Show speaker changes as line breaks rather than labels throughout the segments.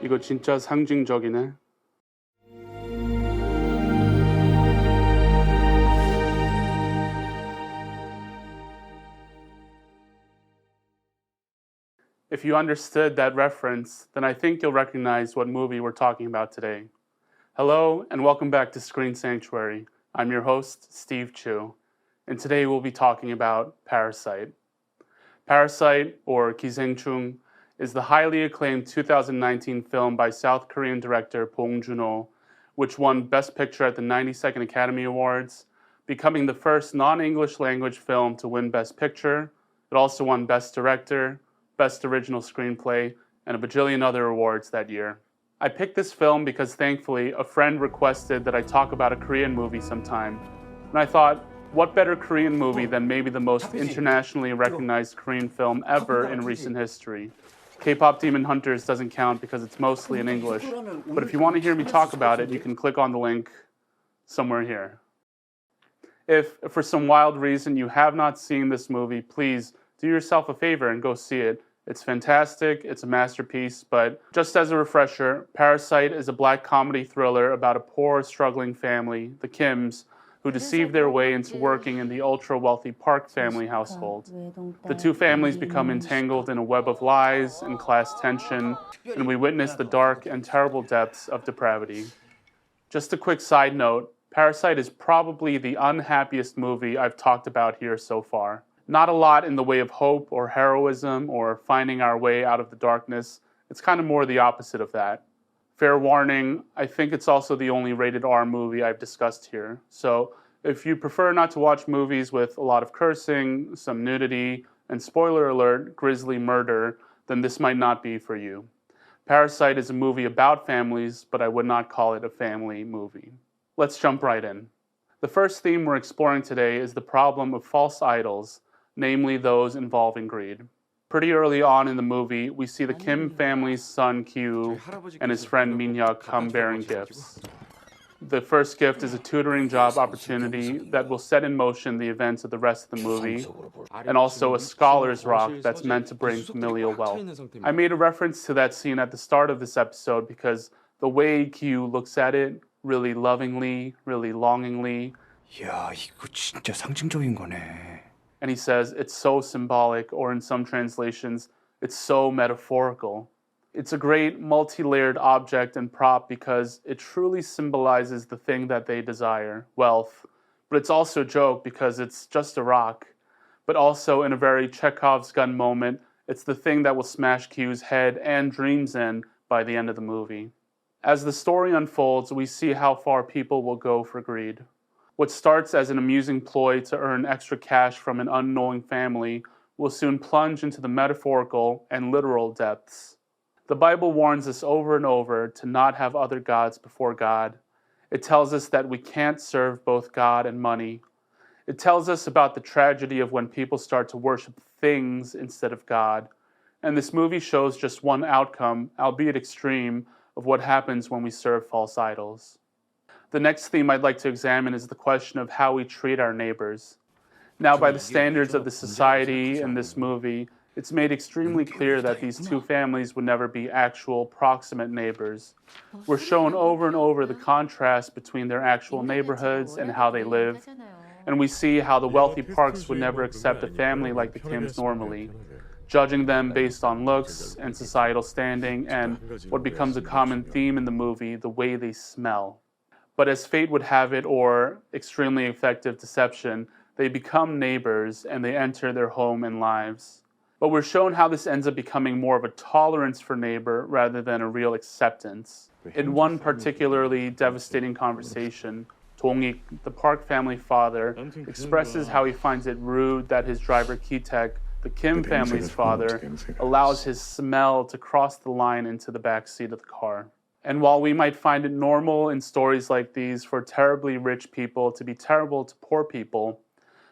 이거 진짜 상징적이네. If you understood that reference, then I think you'll recognize what movie we're talking about today. Hello, and welcome back to Screen Sanctuary. I'm your host, Steve Chu, and today we'll be talking about Parasite. Parasite, or 기생충, is the highly acclaimed 2019 film by South Korean director Bong Joon-ho, which won Best Picture at the 92nd Academy Awards, becoming the first non-English language film to win Best Picture. It also won Best Director, Best Original Screenplay, and a bajillion other awards that year. I picked this film because thankfully a friend requested that I talk about a Korean movie sometime. And I thought, what better Korean movie than maybe the most internationally recognized Korean film ever in recent history? K-pop Demon Hunters doesn't count because it's mostly in English, but if you want to hear me talk about it, you can click on the link somewhere here. If for some wild reason you have not seen this movie, please do yourself a favor and go see it. It's fantastic, it's a masterpiece, but just as a refresher, Parasite is a black comedy thriller about a poor, struggling family, the Kims, who deceive their way into working in the ultra-wealthy Park family household. The two families become entangled in a web of lies and class tension, and we witness the dark and terrible depths of depravity. Just a quick side note, Parasite is probably the unhappiest movie I've talked about here so far. Not a lot in the way of hope or heroism or finding our way out of the darkness. It's kind of more the opposite of that. Fair warning, I think it's also the only rated R movie I've discussed here. So if you prefer not to watch movies with a lot of cursing, some nudity, and spoiler alert, grisly murder, then this might not be for you. Parasite is a movie about families, but I would not call it a family movie. Let's jump right in. The first theme we're exploring today is the problem of false idols, namely those involving greed. Pretty early on in the movie, we see the Kim family's son Kyu and his friend Min-hyuk come bearing gifts. The first gift is a tutoring job opportunity that will set in motion the events of the rest of the movie, and also a scholar's rock that's meant to bring familial wealth. I made a reference to that scene at the start of this episode because the way Kyu looks at it, really lovingly, really longingly,
야, 이거 진짜 상징적인 거네.
and he says it's so symbolic, or in some translations, it's so metaphorical. It's a great multi-layered object and prop because it truly symbolizes the thing that they desire, wealth. But it's also a joke because it's just a rock. But also in a very Chekhov's gun moment, it's the thing that will smash Kyu's head and dreams in by the end of the movie. As the story unfolds, we see how far people will go for greed. What starts as an amusing ploy to earn extra cash from an unknowing family will soon plunge into the metaphorical and literal depths. The Bible warns us over and over to not have other gods before God. It tells us that we can't serve both God and money. It tells us about the tragedy of when people start to worship things instead of God. And this movie shows just one outcome, albeit extreme, of what happens when we serve false idols. The next theme I'd like to examine is the question of how we treat our neighbors. Now, by the standards of the society in this movie, it's made extremely clear that these two families would never be actual proximate neighbors. We're shown over and over the contrast between their actual neighborhoods and how they live, and we see how the wealthy Parks would never accept a family like the Kims normally, judging them based on looks and societal standing, and what becomes a common theme in the movie, the way they smell. But as fate would have it, or extremely effective deception, they become neighbors and they enter their home and lives. But we're shown how this ends up becoming more of a tolerance for neighbor rather than a real acceptance. In one particularly devastating conversation, Dong-ik, the Park family father, expresses how he finds it rude that his driver Ki-taek, the Kim family's father, allows his smell to cross the line into the back seat of the car. And while we might find it normal in stories like these for terribly rich people to be terrible to poor people,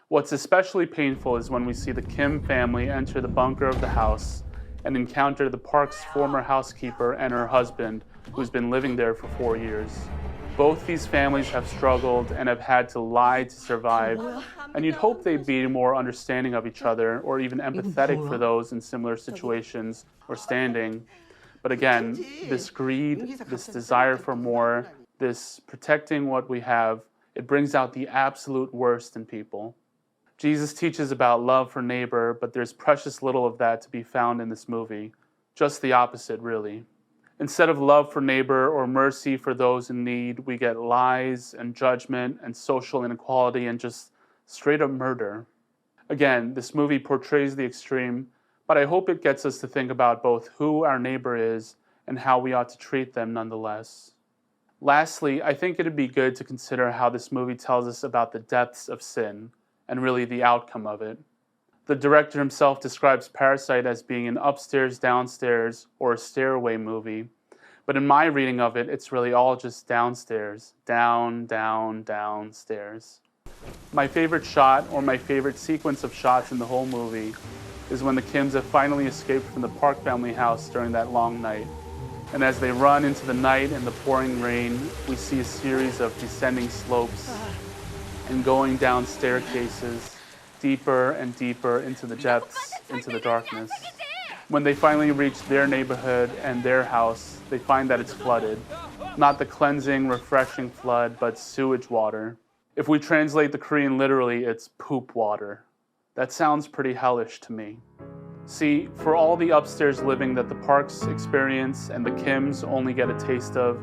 what's especially painful is when we see the Kim family enter the bunker of the house and encounter the Park's former housekeeper and her husband, who's been living there for 4 years. Both these families have struggled and have had to lie to survive, and you'd hope they'd be more understanding of each other or even empathetic for those in similar situations or standing. But again, this greed, this desire for more, this protecting what we have, it brings out the absolute worst in people. Jesus teaches about love for neighbor, but there's precious little of that to be found in this movie. Just the opposite, really. Instead of love for neighbor or mercy for those in need, we get lies and judgment and social inequality and just straight up murder. Again, this movie portrays the extreme, but I hope it gets us to think about both who our neighbor is and how we ought to treat them nonetheless. Lastly, I think it'd be good to consider how this movie tells us about the depths of sin and really the outcome of it. The director himself describes Parasite as being an upstairs, downstairs, or a stairway movie. But in my reading of it, it's really all just downstairs. Down, down, downstairs. My favorite shot, or my favorite sequence of shots in the whole movie, is when the Kims have finally escaped from the Park family house during that long night. And as they run into the night and the pouring rain, we see a series of descending slopes and going down staircases, deeper and deeper into the depths, into the darkness. When they finally reach their neighborhood and their house, they find that it's flooded. Not the cleansing, refreshing flood, but sewage water. If we translate the Korean literally, it's poop water. That sounds pretty hellish to me. See, for all the upstairs living that the Parks experience and the Kims only get a taste of,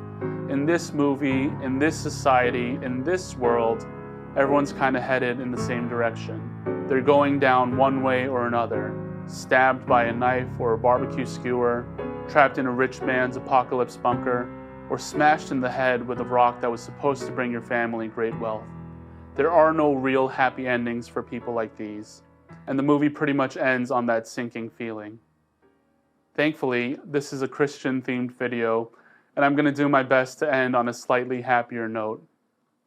in this movie, in this society, in this world, everyone's kind of headed in the same direction. They're going down one way or another, stabbed by a knife or a barbecue skewer, trapped in a rich man's apocalypse bunker, or smashed in the head with a rock that was supposed to bring your family great wealth. There are no real happy endings for people like these, and the movie pretty much ends on that sinking feeling. Thankfully, this is a Christian-themed video, and I'm going to do my best to end on a slightly happier note.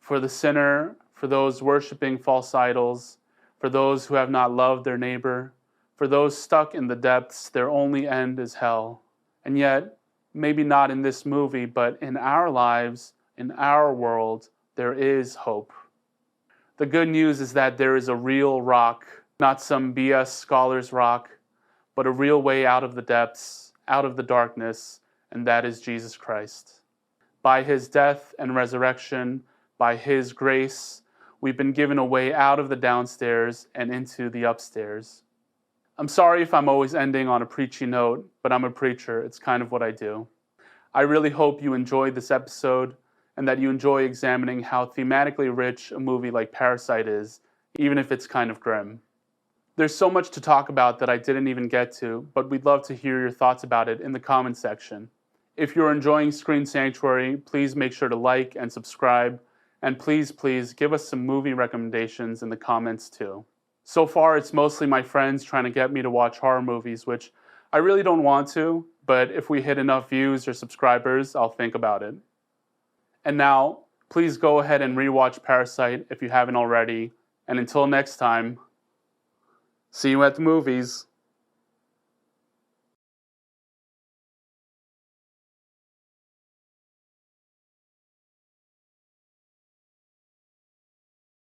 For the sinner, for those worshiping false idols, for those who have not loved their neighbor, for those stuck in the depths, their only end is hell. And yet, maybe not in this movie, but in our lives, in our world, there is hope. The good news is that there is a real rock, not some BS scholar's rock, but a real way out of the depths, out of the darkness, and that is Jesus Christ. By his death and resurrection, by his grace, we've been given a way out of the downstairs and into the upstairs. I'm sorry if I'm always ending on a preachy note, but I'm a preacher. It's kind of what I do. I really hope you enjoyed this episode and that you enjoy examining how thematically rich a movie like Parasite is, even if it's kind of grim. There's so much to talk about that I didn't even get to, but we'd love to hear your thoughts about it in the comments section. If you're enjoying Screen Sanctuary, please make sure to like and subscribe, and please give us some movie recommendations in the comments too. So far, it's mostly my friends trying to get me to watch horror movies, which I really don't want to, but if we hit enough views or subscribers, I'll think about it. And now, please go ahead and rewatch Parasite if you haven't already, and until next time, see you at the movies.